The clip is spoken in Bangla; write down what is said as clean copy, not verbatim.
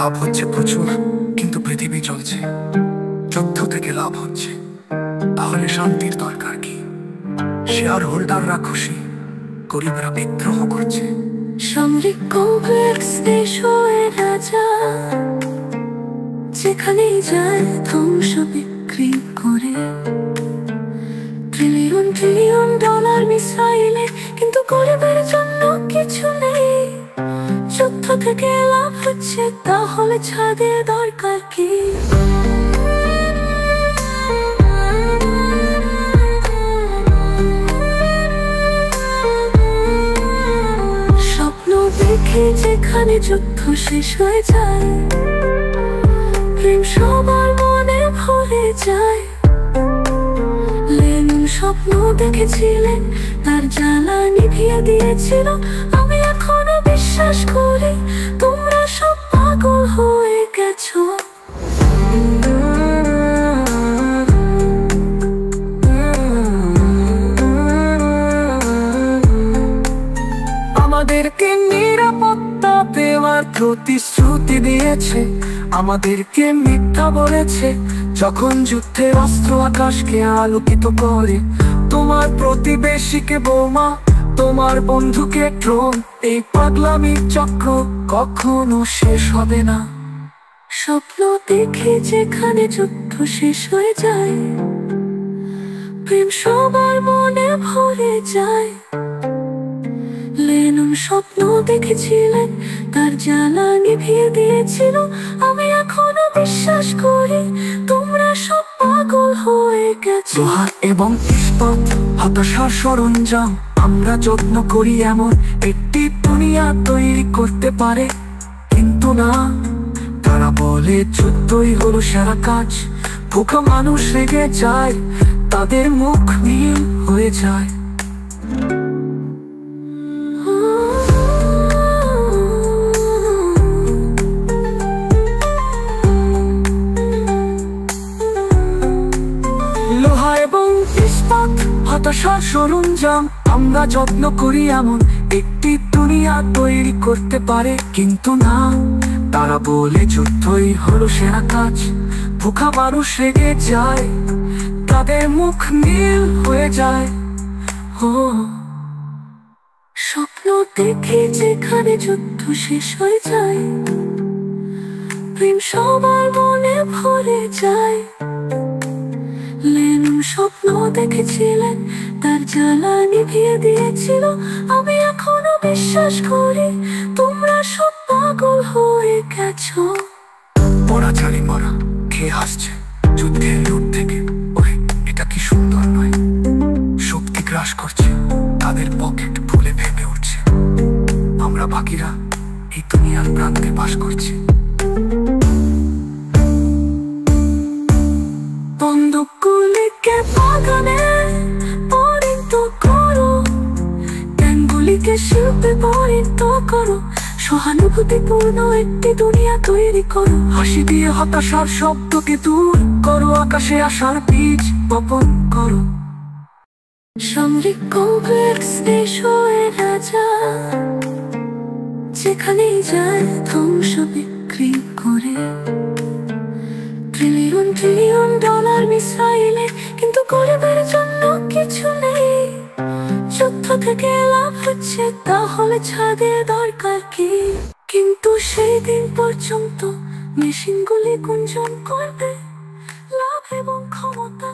লাভ হচ্ছে প্রচুর, কিন্তু পৃথিবী চলছে, যুদ্ধ থেকে লাভ হচ্ছে। তাহলে শান্তির দরকার কি? শেয়ার হোল্ডাররা খুশি, গরিবরা বিদ্রোহ করছে। সামরিক কমপ্লেক্স দেশ হয়ে রাজা, যেখানেই যায় ধ্বংস বিক্রি করে। ট্রিলিয়ন ট্রিলিয়ন ডলার মিসাইলে, কিন্তু গরিবের জন্য কিছু নেই। যুদ্ধ থেকে লাভ হচ্ছে, তাহলে ছাদের দরকার কি? স্বপ্ন দেখে যেখানে যুদ্ধ শেষ হয়ে যায়, প্রেম সবার মনে ভরে যায়। লেনিন স্বপ্ন দেখেছিলেন, তার জ্বালা নিভিয়ে দিয়েছিল। আমি এখনো বিশ্বাস করি, তোমরা সব পাগল হয়ে গেছো। আমাদেরকে নিরাপত্তা দেওয়ার প্রতিশ্রুতি দিয়েছে, আমাদেরকে মিথ্যা বলেছে। যখন যুদ্ধের অস্ত্র আকাশকে আলোকিত করে, তোমার প্রতিবেশীকে বোমা, তোমার বন্ধুকে ড্রোন, এই পাগলামির চক্র কখনো শেষ হবে না। স্বপ্ন দেখে যেখানে যুদ্ধ শেষ হয়ে যায়, প্রেম সবার মনে ভরে যায়। লেনিন স্বপ্ন দেখেছিলেন, তার জ্বালা নিভিয়ে দিয়েছিল। আমি এখনো বিশ্বাস করি, তোমরা সব পাগল হয়ে গেছো। লোহা এবং ইস্পাত, হতাশার সরঞ্জাম, আমরা যত্ন করি এমন একটি দুনিয়া তৈরি করতে পারে, কিন্তু না। তারা বলে যুদ্ধই হলো সেরা কাজ। ভুখা মানুষ রেগে যায়, তাদের মুখ নীল হয়ে যায়। লোহা এবং ইস্পাত, হতাশার সরঞ্জাম, আমরা যত্ন করি এমন একটি দুনিয়া তৈরি করতে পারে, কিন্তু না। তারা বলে যুদ্ধই হলো সেরা কাজ। ভুখা মানুষ রেগে যায়, তাদের মুখ নীল হয়ে যায়। স্বপ্ন দেখে যেখানে যুদ্ধ শেষ হয়ে যায়, প্রেম সবার মনে ভরে যায়। লেনিন স্বপ্ন দেখেছিলেন, তার জ্বালা নিভিয়ে দিয়েছিল। আমি এখনো বিশ্বাস করি, তোমরা সব পাগল হয়ে গেছো। মরা চালি মরা, কে হাসছে যুদ্ধের রূপ থেকে? ওরে, এটা কি সুন্দর নয়? শক্তি গ্রাস করছে, তাদের পকেট ফুলে ভেবে উঠছে। আমরা বাকিরা এই দুনিয়ার প্রান্তে বাস করছি। বন্দুকগুলিকে বাগানে পরিণত করো, ট্যাঙ্কগুলিকে শিল্পে পরিণত করো। সহানুভূতিপূর্ণ একটি দুনিয়া তৈরি করো। হাসি দিয়ে হতাশার শব্দকে দূর করো, আকাশে আসার বীজ বপন করো। সামরিক কমপ্লেক্স দেশ হয়ে রাজা, যেখানেই যায় ধ্বংস বিক্রি করে। ট্রিলিয়ন ট্রিলিয়ন ডলার মিসাইলে, কিন্তু গরিবের জন্য কিছু নেই। যুদ্ধ থেকে লাভ হচ্ছে, তাহলে ছাদের দরকার কি? কিন্তু সেই দিন পর্যন্ত মেশিনগুলি গুঞ্জন করবে লাভ এবং ক্ষমতা।